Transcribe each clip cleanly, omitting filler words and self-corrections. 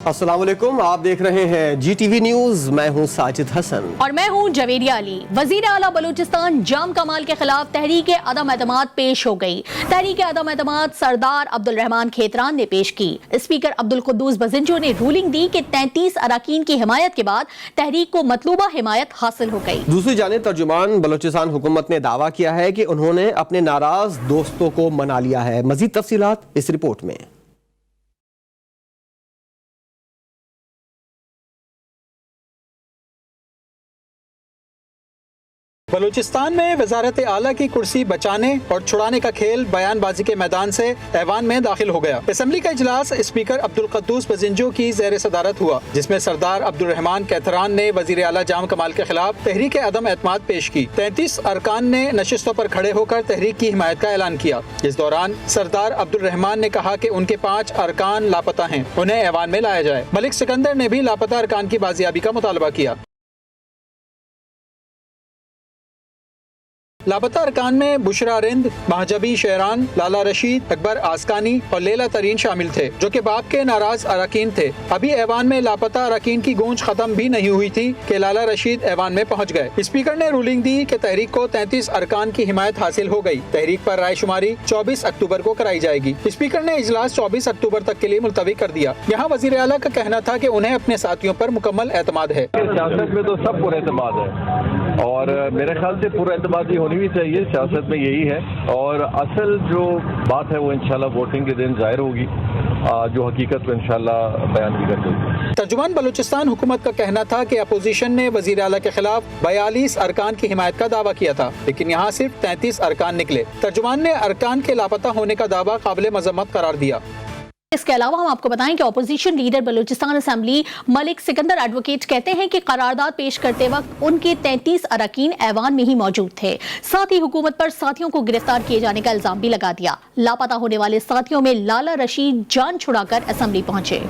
अस्सलाम वालेकुम, आप देख रहे हैं GTV न्यूज। मैं हूं साजिद हसन और मैं हूं जवेरिया अली। वजीर आला बलूचिस्तान जाम कमाल के खिलाफ तहरीक अदम एतमाद पेश हो गई। तहरीक अदम एतमाद सरदार अब्दुल रहमान खेतरान ने पेश की। स्पीकर अब्दुल कुद्दूस बजिंजो ने रूलिंग दी कि 33 अरकान की हिमायत के बाद तहरीक को मतलूबा हिमायत हासिल हो गई। दूसरी जानिब तर्जुमान बलूचिस्तान हुकूमत ने दावा किया है कि उन्होंने अपने नाराज दोस्तों को मना लिया है। मजीद तफसीलात इस रिपोर्ट में। बलूचिस्तान में वजारत आला की कुर्सी बचाने और छुड़ाने का खेल बयानबाजी के मैदान से ऐवान में दाखिल हो गया। असेंबली का इजलास स्पीकर अब्दुल कुद्दूस बजिंजो की ज़ेर सदारत हुआ, जिसमें सरदार अब्दुल रहमान कैथरान ने वजीर आला जाम कमाल के खिलाफ तहरीक अदम एतमाद पेश की। 33 अरकान ने नशिस्तों पर खड़े होकर तहरीक की हिमायत का ऐलान किया। इस दौरान सरदार अब्दुल रहमान ने कहा कि उनके 5 अरकान लापता हैं, उन्हें ऐवान में लाया जाए। मलिक सिकंदर ने भी लापता अरकान की बाजियाबी का मुतालबा किया। लापता अरकान में बुशरा रिंद, महजबी शेरान, लाला रशीद, अकबर आसकानी और लेला तरीन शामिल थे, जो कि बाप के नाराज अरकान थे। अभी ऐवान में लापता अरकान की गूंज खत्म भी नहीं हुई थी कि लाला रशीद ऐवान में पहुंच गए। स्पीकर ने रूलिंग दी कि तहरीक को 33 अरकान की हिमायत हासिल हो गई। तहरीक पर रायशुमारी 24 अक्टूबर को कराई जाएगी। स्पीकर ने इजलास 24 अक्टूबर तक के लिए मुलतवी कर दिया। यहाँ वजीर आला का कहना था कि उन्हें अपने साथियों पर मुकम्मल एतमाद है। सियासत में तो सब पूरा एतमाद है और मेरे ख्याल से पूरा एतमाद होनी भी चाहिए। सियासत में यही है और असल जो बात है वो इंशाल्लाह वोटिंग के दिन जाहिर होगी, जो हकीकत को इंशाल्लाह बयान भी कर देगी। तर्जुमान बलूचिस्तान हुकूमत का कहना था कि अपोजिशन ने वजीर आला के खिलाफ 42 अरकान की हिमायत का दावा किया था, लेकिन यहाँ सिर्फ 33 अरकान निकले। तर्जुमान ने अरकान के लापता होने का दावा काबिल मजम्मत करार दिया। इसके अलावा हम आपको बताएं कि opposition leader Balochistan assembly Malik Sikandar advocate कहते हैं कि करारदाद पेश करते वक्त उनके 33 अरकान ऐवान में ही मौजूद थे। साथ ही हुकूमत पर साथियों को गिरफ्तार किए जाने का इल्जाम भी लगा दिया। लापता होने वाले साथियों में लाला रशीद जान छुड़ाकर असेंबली पहुंचे।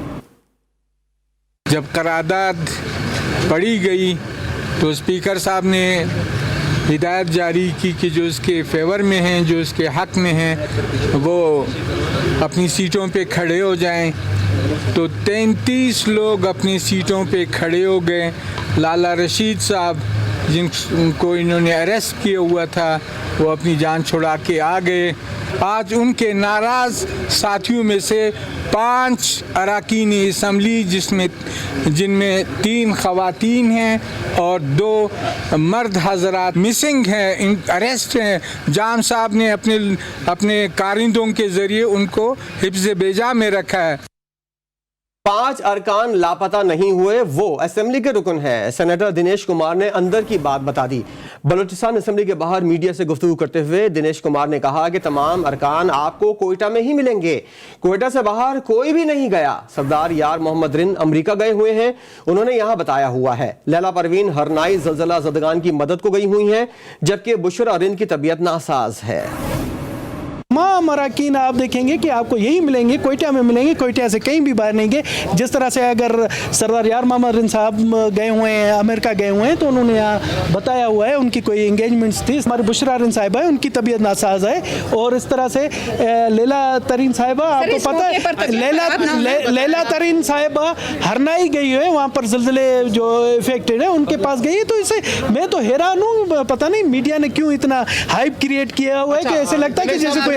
जब करारदाद पढ़ी गई तो स्पीकर साहब ने हिदायत जारी की कि जो इसके फेवर में हैं, जो इसके हक में हैं, वो अपनी सीटों पे खड़े हो जाएं। तो 33 लोग अपनी सीटों पे खड़े हो गए। लाला रशीद साहब जिनको इन्होंने अरेस्ट किया हुआ था वो अपनी जान छुड़ा के आ गए। आज उनके नाराज़ साथियों में से 5 अरकान असम्बली जिनमें 3 ख़वातीन हैं और 2 मर्द हज़रात मिसिंग हैं, अरेस्ट हैं। जाम साहब ने अपने कारिंदों के ज़रिए उनको हिफ्ज़ बेजा में रखा है। 5 अरकान लापता नहीं हुए, वो असेंबली के रुकन है। सेनेटर दिनेश कुमार ने अंदर की बात बता दी। बलूचिस्तान असेंबली के बाहर मीडिया से गुफ्तगू करते हुए दिनेश कुमार ने कहा कि तमाम अरकान आपको कोयटा में ही मिलेंगे, कोयटा से बाहर कोई भी नहीं गया। सरदार यार मोहम्मद रिंद अमरीका गए हुए हैं, उन्होंने यहाँ बताया हुआ है। लैला परवीन हरनाई जलजला ज़दगान की मदद को गई हुई हैं, जबकि बुशरा रिंद की तबीयत नासाज है। तमाम अरकान आप देखेंगे कि आपको यही मिलेंगे, कोयटा में मिलेंगे, कोयटा से कहीं भी बाहर नहीं गए। जिस तरह से अगर सरदार यार मोहम्मद रिंद साहब गए हुए हैं, अमेरिका गए हुए हैं, तो उन्होंने यहाँ बताया हुआ है उनकी कोई इंगेजमेंट्स थी। हमारे बुशरा रिंद साहिबा है, उनकी तबीयत नासाज है। और इस तरह से लैला तरीन साहिबा, आपको पता है लैला तरीन साहिबा हरनाई गई है, वहाँ पर ज़लज़ले जो इफेक्टेड है उनके पास गई है। तो इसे मैं तो हैरान हूँ, पता नहीं मीडिया ने क्यों इतना हाइप क्रिएट किया हुआ है कि ऐसे लगता है कि जैसे कोई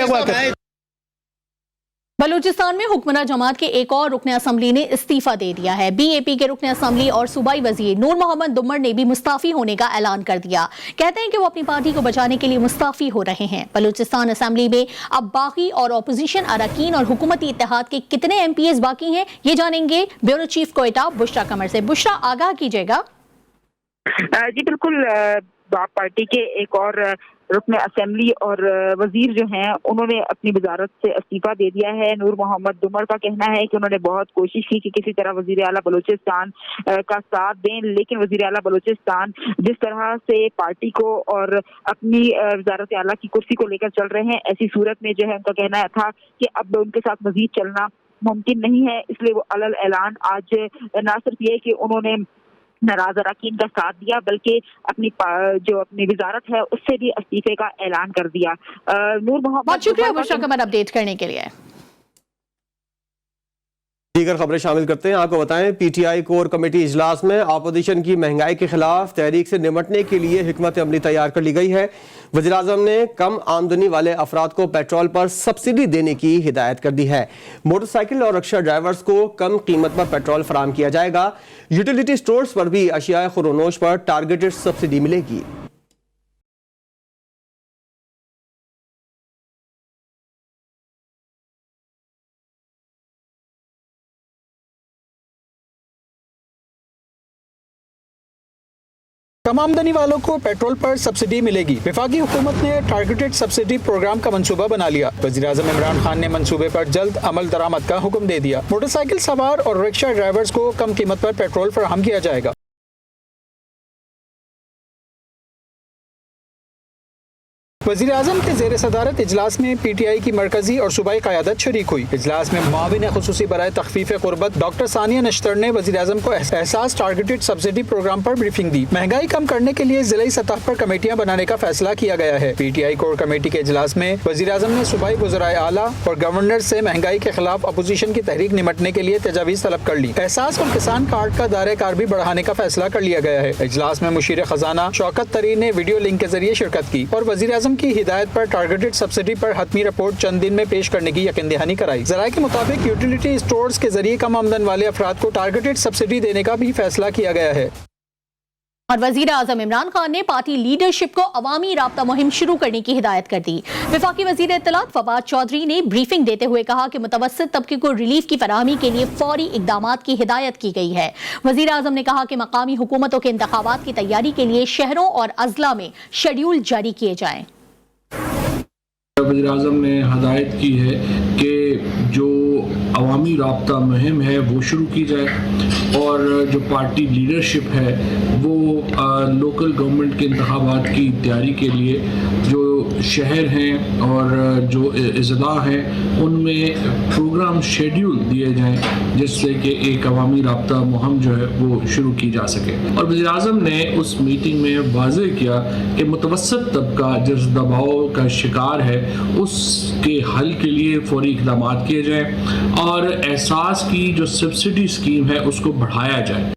बलूचिस्तान में हुक्मरान जमात के एक और रुकन असम्बली ने इस्तीफा दे दिया है। BAP के रुकन असम्बली और सूबाई वजीर नूर मोहम्मद दुम्मर ने भी मुस्ताफी होने का ऐलान कर दिया। कहते हैं कि वो अपनी पार्टी को बचाने के लिए मुस्ताफी हो रहे हैं। बलूचिस्तान असम्बली में अब बाकी और अपोजिशन अरकान और हुकूमती इत्तेहाद के कितने MPs बाकी हैं, ये जानेंगे ब्यूरो चीफ कोयटा बुशरा कमर से। बुशरा, आगाह कीजिएगा। जी बिल्कुल, बाप पार्टी के एक और रुकन असेंबली और वजीर जो हैं उन्होंने अपनी वजारत से इस्तीफा दे दिया है। नूर मोहम्मद दुमर का कहना है कि उन्होंने बहुत कोशिश की कि किसी तरह वजीर आला बलूचिस्तान का साथ दें, लेकिन वजीर आला बलूचिस्तान जिस तरह से पार्टी को और अपनी वजारत आला की कुर्सी को लेकर चल रहे हैं, ऐसी सूरत में जो है उनका कहना था कि अब उनके साथ मजीद चलना मुमकिन नहीं है। इसलिए वो अलल ऐलान आज न सिर्फ ये कि उन्होंने नाराज अरकान का साथ दिया, बल्कि अपनी वजारत है उससे भी इस्तीफे का ऐलान कर दिया। नूर मोहम्मद, बहुत शुक्रिया बुशरा कमर अपडेट करने के लिए। दीगर खबरें शामिल करते हैं। आपको बताएं, पीटीआई कोर कमेटी इजलास में अपोजिशन की महंगाई के खिलाफ तहरीक से निपटने के लिए हिकमत अमली तैयार कर ली गई है। वज़ीर-ए-आज़म ने कम आमदनी वाले अफराद को पेट्रोल पर सब्सिडी देने की हिदायत कर दी है। मोटरसाइकिल और रिक्शा ड्राइवर्स को कम कीमत पर पेट्रोल फराहम किया जाएगा। यूटिलिटी स्टोर्स पर भी अशिया खुरोनोश पर टारगेटेड सब्सिडी मिलेगी। कम आमदनी वालों को पेट्रोल पर सब्सिडी मिलेगी। वफाकी हुकूमत ने टारगेटेड सब्सिडी प्रोग्राम का मंसूबा बना लिया। वज़ीर-ए-आज़म इमरान खान ने मंसूबे पर जल्द अमल दरामद का हुक्म दे दिया। मोटरसाइकिल सवार और रिक्शा ड्राइवर्स को कम कीमत पर पेट्रोल फराहम किया जाएगा। वज़ीर-ए-आज़म के ज़ेर सदारत इजलास में पीटीआई की मरकजी और सूबाई क़यादत शरीक हुई। इजलास में मुआविन खुसूसी बराए तख़फ़ीफ़ ग़ुरबत डॉक्टर सानिया नश्तर ने वज़ीर-ए-आज़म को एहसास टारगेटेड सब्सिडी प्रोग्राम पर ब्रीफिंग दी। महंगाई कम करने के लिए ज़िलाई सतह पर कमेटियाँ बनाने का फैसला किया गया है। पीटीआई कोर कमेटी के इजलास में वज़ीर-ए-आज़म ने सूबाई वज़राए आला और गवर्नर से महंगाई के खिलाफ अपोजिशन की तहरीक निपटने के लिए तजावीज़ तलब कर ली। एहसास और किसान कार्ड का दायरा कार भी बढ़ाने का फैसला कर लिया गया है। इजलास में मुशीर खजाना शौकत तरीन ने वीडियो लिंक के जरिए शिरकत की और वज़ीर-ए-आज़म की हिदायत पर टारगेटेड सब्सिडी पर हतमी रिपोर्ट चंद दिन में पेश करने की यकीन दहानी कराई। ज़राए के मुताबिक यूटिलिटी स्टोर्स के जरिए कम आमदन वाले अफराद को टारगेटेड सब्सिडी देने का भी फैसला किया गया है। और वज़ीर-ए-आज़म इमरान खान ने पार्टी लीडरशिप को अवामी राब्ता मुहिम शुरू करने की हिदायत कर दी। वफाकी वज़ीर इत्तलात फवाद चौधरी ने ब्रीफिंग देते हुए कहा कि मुतवस्सित तबके को रिलीफ की फराहमी के लिए फौरी इक़दामात की हिदायत की गई है। वज़ीर-ए-आज़म ने कहा कि मकामी हुकूमतों के इंतखाबात की तैयारी के लिए शहरों और अजला में शेड्यूल जारी किए जाएँ। वज़ीर-ए-आज़म ने हदायत की है कि जो अवामी राब्ता मुहिम है वो शुरू की जाए और जो पार्टी लीडरशिप है वो लोकल गवर्नमेंट के इंतखाबात की तैयारी के लिए जो शहर हैं और जो अज़ला हैं उनमें प्रोग्राम शेड्यूल दिए जाएं जिससे कि एक अवामी राब्ता मुहिम जो है वो शुरू की जा सके। और वज़ीर-ए-आज़म ने उस मीटिंग में वाज़ेह किया कि मुतवस्सित तबका जिस दबाव का शिकार है उसके हल के लिए फौरी इक़दामात किए जाएं और एहसास की जो सब्सिडी स्कीम है उसको बढ़ाया जाए।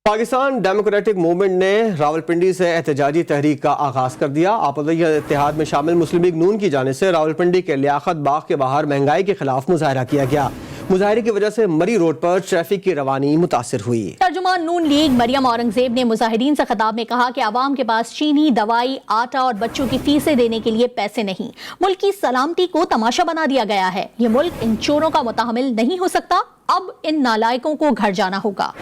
पाकिस्तान डेमोक्रेटिक मूवमेंट ने रावलपिंडी से एहतजाजी तहरीक का आगाज कर दिया। आपदा इत्तेहाद में शामिल मुस्लिम लीग नून की जानिब से रावलपिंडी के लियाकत बाग के बाहर महंगाई के खिलाफ मुजाहरा किया गया। मुजाहरे की वजह से मरी रोड पर ट्रैफिक की रवानी मुतासिर हुई। तर्जुमान नून लीग मरियम औरंगजेब ने मुजाहिरीन से खिताब में कहा कि आवाम के पास चीनी, दवाई, आटा और बच्चों की फीसें देने के लिए पैसे नहीं, मुल्क की सलामती को तमाशा बना दिया गया है। ये मुल्क इन चोरों का मुतहमिल नहीं हो सकता। अब इन नालायकों को घर जाना होगा।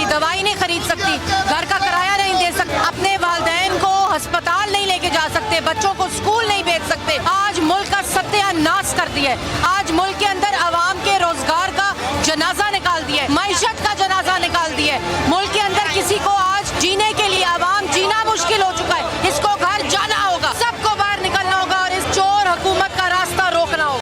दवाई नहीं खरीद सकती, घर का किराया नहीं दे सकती, अपने वालिदैन को अस्पताल नहीं लेके जा सकते, बच्चों को स्कूल नहीं भेज सकते। आज मुल्क का सत्यानाश कर दिया है। आज मुल्क के अंदर आवाम के रोजगार का जनाजा निकाल दिया है, मईशत का जनाजा निकाल दिया है। मुल्क के अंदर किसी को आज जीने के लिए आवाम जीना मुश्किल हो चुका है। इसको घर जाना होगा, सबको बाहर निकलना होगा और इस चोर हुकूमत का रास्ता रोकना होगा।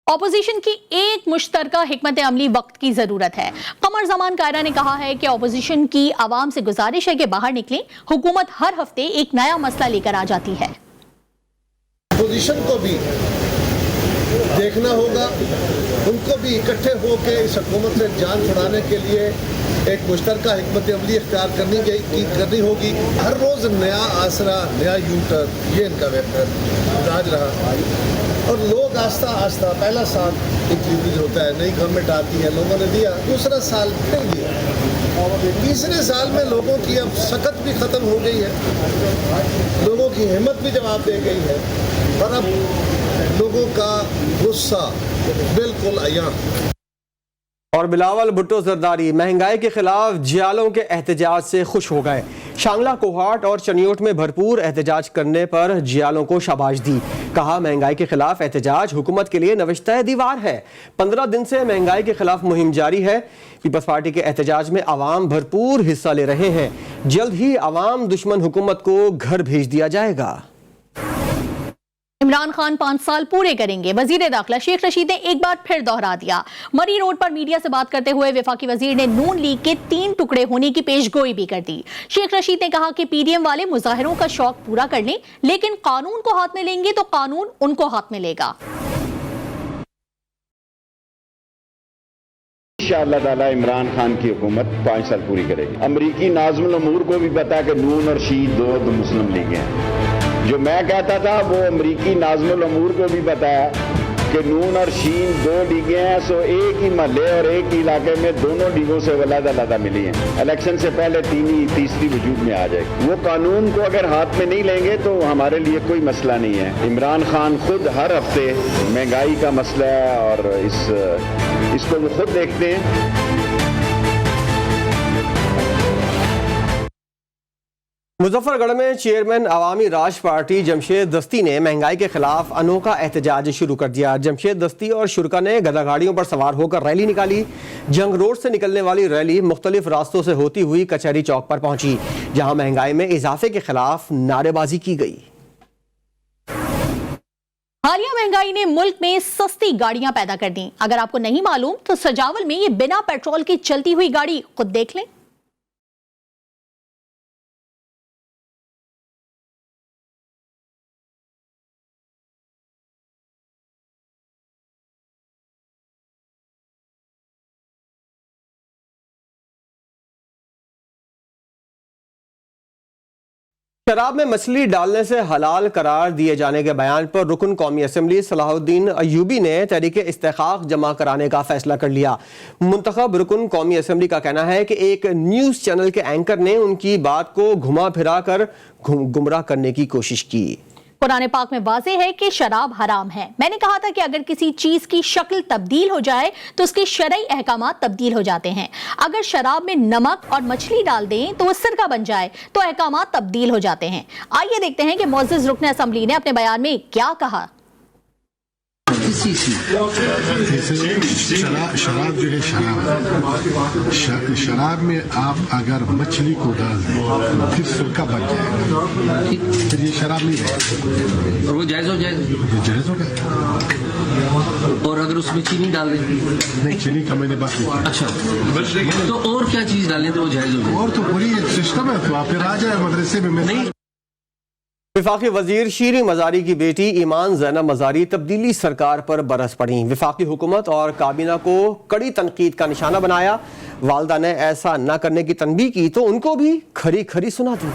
ऑपोजिशन की एक मुश्तरका हिकमत अमली वक्त की जरूरत है। कमर जमान कायरा ने कहा है कि ऑपोजिशन की आवाम से गुजारिश है कि बाहर निकलें। हुकूमत हर हफ्ते एक नया मसला लेकर आ जाती है। ऑपोजिशन को भी देखना होगा, उनको भी इकट्ठे होकर इस हुकूमत से जान छुड़ाने के लिए एक मुश्तरका हिकमत अमली इख्तियार करनी होगी। हर रोज़ नया आसरा, नया यूटर्न, ये इनका मिजाज रहा और लोग आस्ता आस्ता पहला साल इंक्रीज होता है, नई गवर्नमेंट आती है, लोगों ने दिया, दूसरा साल फिर दिया, तीसरे साल में लोगों की अब सकत भी ख़त्म हो गई है, लोगों की हिम्मत भी जवाब दे गई है और अब लोगों का गुस्सा बिल्कुल अयां। और बिलावल भुट्टो जरदारी महंगाई के खिलाफ जियालों के एहतजाज से खुश हो गए। शांगला, कोहाट और चनियोट में भरपूर एहतजाज करने पर जियालों को शाबाश दी। कहा महंगाई के खिलाफ एहतजाज हुकूमत के लिए नविश्ता दीवार है। 15 दिन से महंगाई के खिलाफ मुहिम जारी है। पीपल्स पार्टी के एहतजाज में अवाम भरपूर हिस्सा ले रहे हैं। जल्द ही अवाम दुश्मन हुकूमत को घर भेज दिया जाएगा। इमरान खान 5 साल पूरे करेंगे, वजीर दाखिला शेख रशीद ने एक बार फिर दोहरा दिया। मरी रोड पर मीडिया से बात करते हुए वफाकी वजीर ने नून लीग के 3 टुकड़े होने की पेशगोई भी कर दी। शेख रशीद ने कहा कि पीडीएम वाले मुजाहिरों का शौक पूरा कर लें, लेकिन कानून को हाथ में लेंगे तो कानून उनको हाथ में लेगा। इंशाअल्लाह ताला इमरान खान की हुकूमत 5 साल पूरी करेगी। अमरीकी नाज़िमुल उमूर को भी पता कि नून और शी दो मुस्लिम लीगें हैं। जो मैं कहता था वो अमरीकी नाज़िमुल उमूर को भी पता है कि नून और शीन 2 लीगें हैं, सो एक ही महल्ले और एक ही इलाके में दोनों लीगों से अलग-अलग मिली हैं। इलेक्शन से पहले तीसरी वजूद में आ जाएगी। वो कानून को अगर हाथ में नहीं लेंगे तो हमारे लिए कोई मसला नहीं है। इमरान खान खुद हर हफ्ते महंगाई का मसला है और इसको वो खुद देखते हैं। मुजफ्फरगढ़ में चेयरमैन अवामी राज पार्टी जमशेद दस्ती ने महंगाई के खिलाफ अनोखा एहतजाज शुरू कर दिया। जमशेद दस्ती और शुरका ने गधा गाड़ियों पर सवार होकर रैली निकाली। जंग रोड से निकलने वाली रैली मुख्तलिफ रास्तों से होती हुई कचहरी चौक पर पहुंची, जहां महंगाई में इजाफे के खिलाफ नारेबाजी की गई। हालिया महंगाई ने मुल्क में सस्ती गाड़ियां पैदा कर दी। अगर आपको नहीं मालूम तो सजावल में ये बिना पेट्रोल की चलती हुई गाड़ी खुद देख लें। शराब में मछली डालने से हलाल करार दिए जाने के बयान पर रुकन कौमी असम्बली सलाहुद्दीन अयूबी ने तहरीक इस्तेकाक जमा कराने का फैसला कर लिया। मुंतखब रुकन कौमी असम्बली का कहना है कि एक न्यूज़ चैनल के एंकर ने उनकी बात को घुमा फिरा कर गुमराह करने की कोशिश की। कुरान पाक में वाज़ेह है कि शराब हराम है। मैंने कहा था कि अगर किसी चीज की शक्ल तब्दील हो जाए तो उसके शरई अहकामात तब्दील हो जाते हैं। अगर शराब में नमक और मछली डाल दें तो वो सिरका बन जाए तो अहकामात तब्दील हो जाते हैं। आइए देखते हैं कि मुअज़्ज़िज़ रुकन असम्बली ने अपने बयान में क्या कहा। शराब जो है शराब में आप अगर मछली को डाल दें फिर सिरका बन जाएगा, फिर ये शराब नहीं रहेगी और वो जायज हो जाएगा। जायज हो गया। और अगर उसमें चीनी डाल दें? नहीं, चीनी का मैंने बात नहीं। अच्छा, तो और क्या चीज डालें तो वो जायज हो जाए? और तो पूरी सिस्टम है, तो आप फिर आ जाए मदरसे में। नहीं, वफाकी वजीर शीरी मजारी की बेटी ईमान ज़ैनब मजारी तब्दीली सरकार पर बरस पड़ी। वफाकी हुकूमत और काबीना को कड़ी तनकीद का निशाना बनाया। वालदा ने ऐसा न करने की तनबीह की तो उनको भी खरी खरी सुना दी।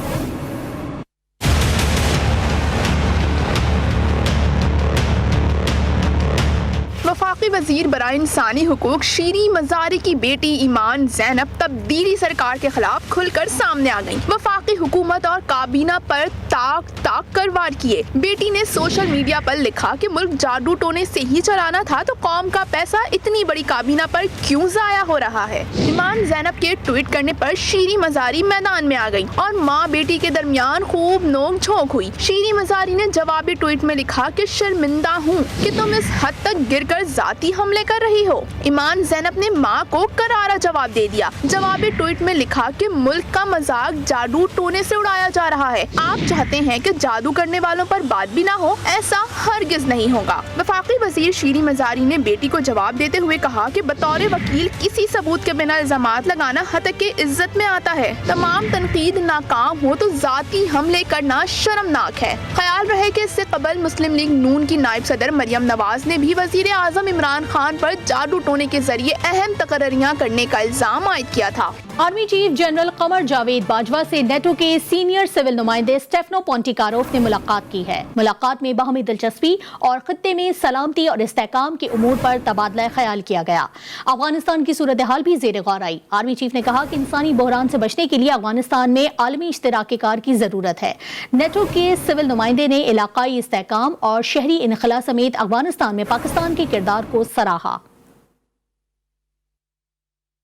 वफाकी वजीर बराए इंसानी हुकूक शीरी मजारी की बेटी ईमान ज़ैनब तब्दीली सरकार के खिलाफ खुलकर सामने आ गई। वफाकी हुकूमत और काबीना पर ताक कर वार किए। बेटी ने सोशल मीडिया पर लिखा कि मुल्क जादू टोने से ही चलाना था तो कौम का पैसा इतनी बड़ी काबीना पर क्यों जाया हो रहा है। ईमान ज़ैनब के ट्वीट करने पर शीरी मजारी मैदान में आ गई और माँ बेटी के दरमियान खूब नोक झोंक हुई। शीरी मजारी ने जवाबी ट्वीट में लिखा कि शर्मिंदा हूँ कि तुम इस हद तक गिरकर जाती हमले कर रही हो। ईमान ज़ैनब ने मां को करारा जवाब दे दिया। जवाबी ट्वीट में लिखा कि मुल्क का मजाक जादू टोने से उड़ाया जा रहा है। आप चाहते हैं कि जादू करने वालों पर बात भी ना हो, ऐसा हरगिज नहीं होगा। वफाकी वजीर शीरी मजारी ने बेटी को जवाब देते हुए कहा कि बतौर वकील किसी सबूत के बिना इल्जामात लगाना हतक के इज्जत में आता है। तमाम तनकीद नाकाम हो तो जाती हमले करना शर्मनाक है। ख्याल रहे कि इससे कबल मुस्लिम लीग नून की नायब सदर मरियम नवाज ने भी वजीर आजम इमरान खान पर जादू टोने के जरिए अहम तकरीरियां करने का इल्जाम आयद किया था। Army chief general Qamar Javed Bajwa से नेटो के सीनियर सिविल नुमाइंदे स्टेफनो पोंटिकारोफ ने मुलाकात की है। मुलाकात में बाहमी दिलचस्पी और खित्ते में सलामती और इस्तेहकाम के उमूर पर तबादला ख्याल किया गया। अफगानिस्तान की सूरत हाल भी जेर गौर आई। आर्मी चीफ ने कहा कि इंसानी बहरान से बचने के लिए अफगानिस्तान में आलमी इश्तराक कार की जरूरत है। नेटो के सिविल नुमाइंदे ने इलाकाई इस्तेहकाम और शहरी इनखला समेत अफगानिस्तान में पाकिस्तान के किरदार को सराहा।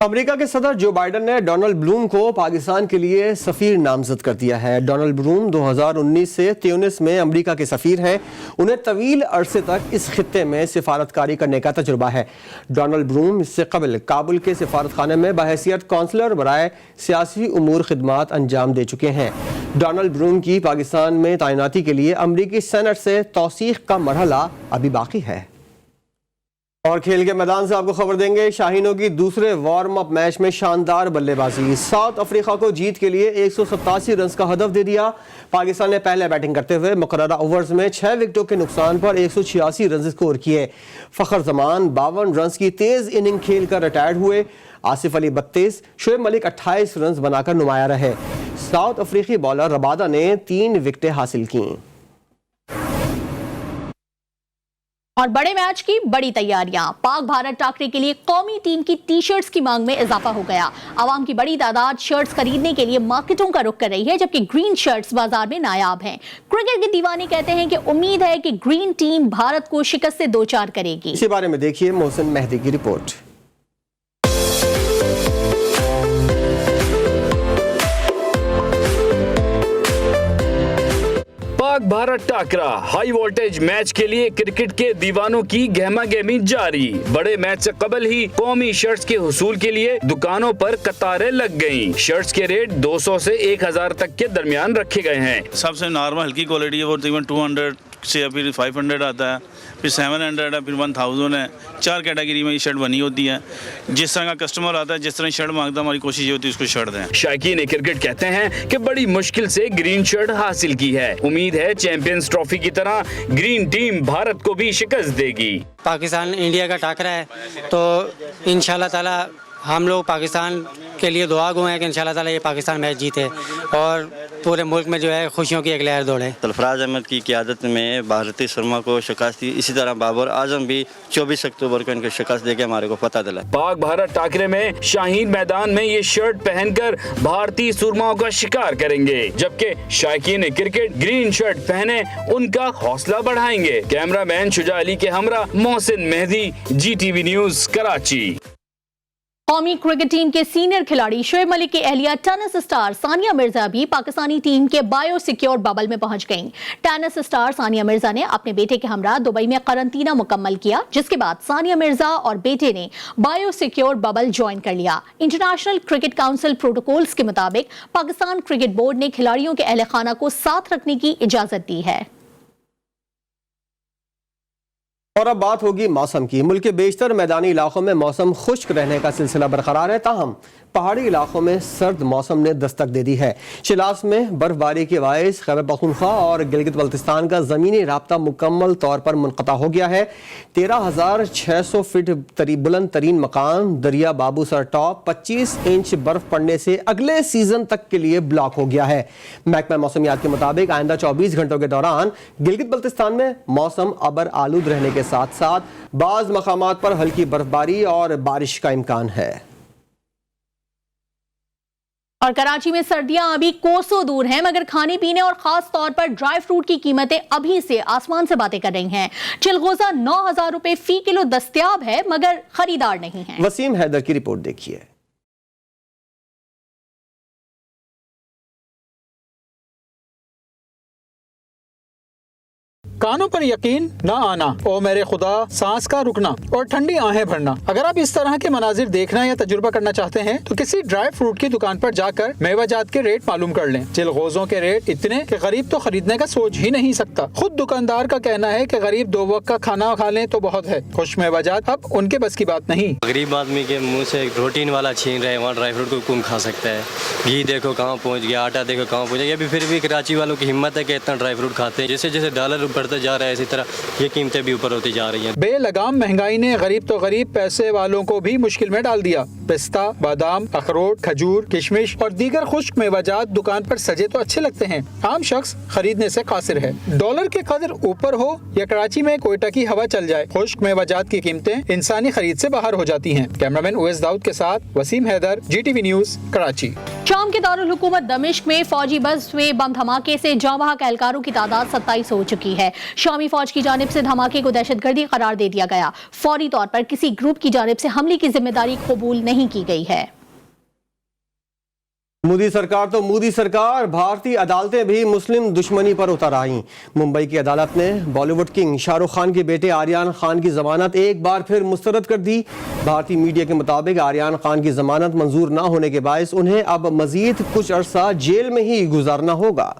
अमेरिका के सदर जो बाइडन ने डोनाल्ड ब्लूम को पाकिस्तान के लिए सफीर नामजद कर दिया है। डोनाल्ड ब्लूम 2019 से 2023 में अमेरिका के सफीर हैं। उन्हें तवील अरसे तक इस खित्ते में सिफारतकारी करने का तजुर्बा है। डोनाल्ड ब्लूम इससे कबल काबुल के सिफारतखाने में बहैसियत कौंसलर बराए सियासी उमूर खिदमात अंजाम दे चुके हैं। डोनाल्ड ब्रून की पाकिस्तान में तैनाती के लिए अमरीकी सेनेट से तौसीक का मरहला अभी बाकी है। और खेल के मैदान से आपको खबर देंगे, शाहीनों की दूसरे वार्म अप मैच में शानदार बल्लेबाजी, साउथ अफ्रीका को जीत के लिए 187 रन का हदफ दे दिया। पाकिस्तान ने पहले बैटिंग करते हुए मुकर्ररा ओवर्स में 6 विकेटों के नुकसान पर 186 रन स्कोर किए। फखर जमान 52 रन की तेज इनिंग खेलकर रिटायर्ड हुए। आसिफ अली 32, शोएब मलिक 28 रन बनाकर नुमाया रहे। साउथ अफ्रीकी बॉलर रबादा ने 3 विकेटें हासिल की। और बड़े मैच की बड़ी तैयारियां, पाक भारत टाकरे के लिए कौमी टीम की टी शर्ट्स की मांग में इजाफा हो गया। आवाम की बड़ी तादाद शर्ट्स खरीदने के लिए मार्केटों का रुख कर रही है, जबकि ग्रीन शर्ट्स बाजार में नायाब हैं। क्रिकेट के दीवाने कहते हैं कि उम्मीद है कि ग्रीन टीम भारत को शिकस्त से 2-4 करेगी। इसी बारे में देखिए मोहसिन मेहदी की report. Pak Bharat टाकरा high voltage match के लिए क्रिकेट के दीवानों की गहमा गहमी जारी। बड़े मैच से कबल ही कौमी शर्ट्स के हुसूल के लिए दुकानों पर कतारें लग गईं। शर्ट्स के रेट 200 से 1000 तक के दरमियान रखे गए हैं। सबसे नॉर्मल हल्की क्वालिटी है वो तकरीबन 200 से फिर 500 आता है, फिर 700 है, फिर 1000 है। 4 कैटेगरी में ये शर्ट बनी होती है। जिस तरह का कस्टमर आता है, जिस तरह शर्ट मांगता है, हमारी कोशिश ये होती है उसको शर्ट दें। शायकीन क्रिकेट कहते हैं कि बड़ी मुश्किल से ग्रीन शर्ट हासिल की है। उम्मीद है चैंपियंस ट्रॉफी की तरह ग्रीन टीम भारत को भी शिकस्त देगी। पाकिस्तान इंडिया का टाकरा है, तो इंशाल्लाह ताला हम लोग पाकिस्तान के लिए दुआ गो हैं कि इंशाल्लाह ताला ये पाकिस्तान मैच जीते और पूरे मुल्क में जो है खुशियों की एक लहर दौड़े। सरफराज अहमद की क़यादत में भारती शर्मा को शिकस्त दी, इसी तरह बाबर आजम भी 24 अक्टूबर को इनको शिकस्त देके हमारे को पता दिला। पाक भारत टाकरे में शाहीन मैदान में ये शर्ट पहनकर भारतीय सुरमाओं का शिकार करेंगे, जबकि शायकीन क्रिकेट ग्रीन शर्ट पहने उनका हौसला बढ़ाएंगे। कैमरामैन शुजा अली के हमरा मोहसिन मेहदी, GTV न्यूज कराची। कौमी क्रिकेट टीम के सीनियर खिलाड़ी शोएब मलिक की अहलिया टेनिस स्टार सानिया मिर्जा भी पाकिस्तानी टीम के बायो सिक्योर बबल में पहुंच गईं। टेनिस स्टार सानिया मिर्जा ने अपने बेटे के हमरा दुबई में करंतना मुकम्मल किया, जिसके बाद सानिया मिर्जा और बेटे ने बायो सिक्योर बबल ज्वाइन कर लिया। इंटरनेशनल क्रिकेट काउंसिल प्रोटोकॉल्स के मुताबिक पाकिस्तान क्रिकेट बोर्ड ने खिलाड़ियों के अहल खाना को साथ रखने की इजाजत दी है। और अब बात होगी मौसम की। मुल्क के बेशतर मैदानी इलाकों में मौसम खुश्क रहने का सिलसिला बरकरार है, ताहम पहाड़ी इलाकों में सर्द मौसम ने दस्तक दे दी है। शिलास में बर्फबारी के बायस खैबर पख्तूनख्वा और गिलगित बल्तिस्तान का ज़मीनी राब्ता मुकम्मल तौर पर मुनक़ता हो गया है। 13,600 फीट बुलंद तरीन मकान दरिया बाबू सर टॉप 25 इंच बर्फ पड़ने से अगले सीजन तक के लिए ब्लॉक हो गया है। महकमा मौसमियात के मुताबिक आइंदा 24 घंटों के दौरान गिलगित बल्तिस्तान में मौसम अबर आलूद रहने के साथ साथ बाज़ मकामात पर हल्की बर्फबारी और बारिश का इम्कान है। और कराची में सर्दियां अभी कोसों दूर हैं, मगर खाने पीने और खास तौर पर ड्राई फ्रूट की कीमतें अभी से आसमान से बातें कर रही हैं। चिलगोजा 9,000 रुपए फी किलो दस्तयाब है, मगर खरीदार नहीं है। वसीम हैदर की रिपोर्ट देखिए। कानों पर यकीन न आना, ओ मेरे खुदा, सांस का रुकना और ठंडी आहें भरना। अगर आप इस तरह के मनाजिर देखना या तजुर्बा करना चाहते हैं तो किसी ड्राई फ्रूट की दुकान पर जाकर मेवाजात के रेट मालूम कर लें। चिलगोजों के रेट इतने कि गरीब तो खरीदने का सोच ही नहीं सकता। खुद दुकानदार का कहना है कि गरीब 2 वक्त का खाना खा लें तो बहुत है, खुश मेवाजात अब उनके बस की बात नहीं। गरीब आदमी के मुँह से प्रोटीन वाला छीन रहे, वहाँ ड्राई फ्रूट को कौन खा सकता है। घी देखो कहाँ पहुँच गया, आटा देखो कहाँ पहुँच गया। फिर भी कराची वालों की हिम्मत है कि इतना ड्राई फ्रूट खाते हैं। जैसे जैसे डॉलर बढ़ते जा रहा है, इसी तरह ये कीमतें भी ऊपर होती जा रही हैं। बेलगाम महंगाई ने गरीब तो गरीब पैसे वालों को भी मुश्किल में डाल दिया। पिस्ता, बादाम, अखरोट, खजूर, किशमिश और दीगर खुश्क मेवाजात दुकान पर सजे तो अच्छे लगते हैं, आम शख्स खरीदने से कासिर है। डॉलर के कदर ऊपर हो या कराची में कोयटा की हवा चल जाए, खुश्क मेवाजात की कीमतें इंसानी खरीद से बाहर हो जाती हैं। कैमरामैन उवैस दाऊद के साथ वसीम हैदर, GTV न्यूज, कराची। शाम के दारुल हुकूमत दमिश्क में फौजी बस में बम धमाके से जाँ बहक एहलकारों की तादाद 27 हो चुकी है। शामी फौज की जानिब से धमाके को दहशतगर्दी करार दे दिया गया। फौरी तौर पर किसी ग्रुप की जानिब से हमले की जिम्मेदारी कबूल नहीं की गई है। मोदी सरकार तो मोदी सरकार, भारतीय अदालतें भी मुस्लिम दुश्मनी पर उतर आईं। मुंबई की अदालत ने बॉलीवुड किंग शाहरुख खान के बेटे आर्यन खान की जमानत एक बार फिर मुस्तरद कर दी। भारतीय मीडिया के मुताबिक आर्यन खान की जमानत मंजूर न होने के बायस उन्हें अब मजीद कुछ अरसा जेल में ही गुजारना होगा।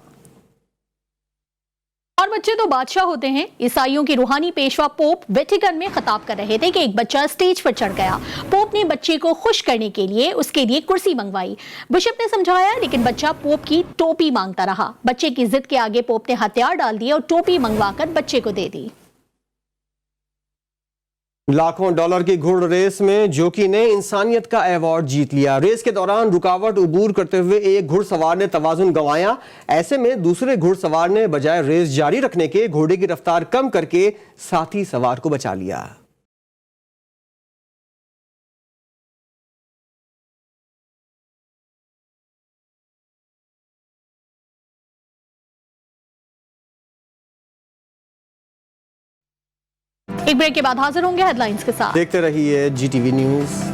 और बच्चे तो बादशाह होते हैं। ईसाइयों के रूहानी पेशवा पोप वेटिकन में खिताब कर रहे थे कि एक बच्चा स्टेज पर चढ़ गया। पोप ने बच्चे को खुश करने के लिए उसके लिए कुर्सी मंगवाई। बिशप ने समझाया, लेकिन बच्चा पोप की टोपी मांगता रहा। बच्चे की जिद के आगे पोप ने हथियार डाल दिए और टोपी मंगवाकर बच्चे को दे दी। लाखों डॉलर की घुड़ रेस में जोकी ने इंसानियत का अवार्ड जीत लिया। रेस के दौरान रुकावट अबूर करते हुए एक घुड़सवार ने तवाजुन गंवाया। ऐसे में दूसरे घुड़सवार ने बजाय रेस जारी रखने के घोड़े की रफ्तार कम करके साथी सवार को बचा लिया। एक ब्रेक के बाद हाजिर होंगे हेडलाइंस के साथ। देखते रहिए GTV न्यूज़।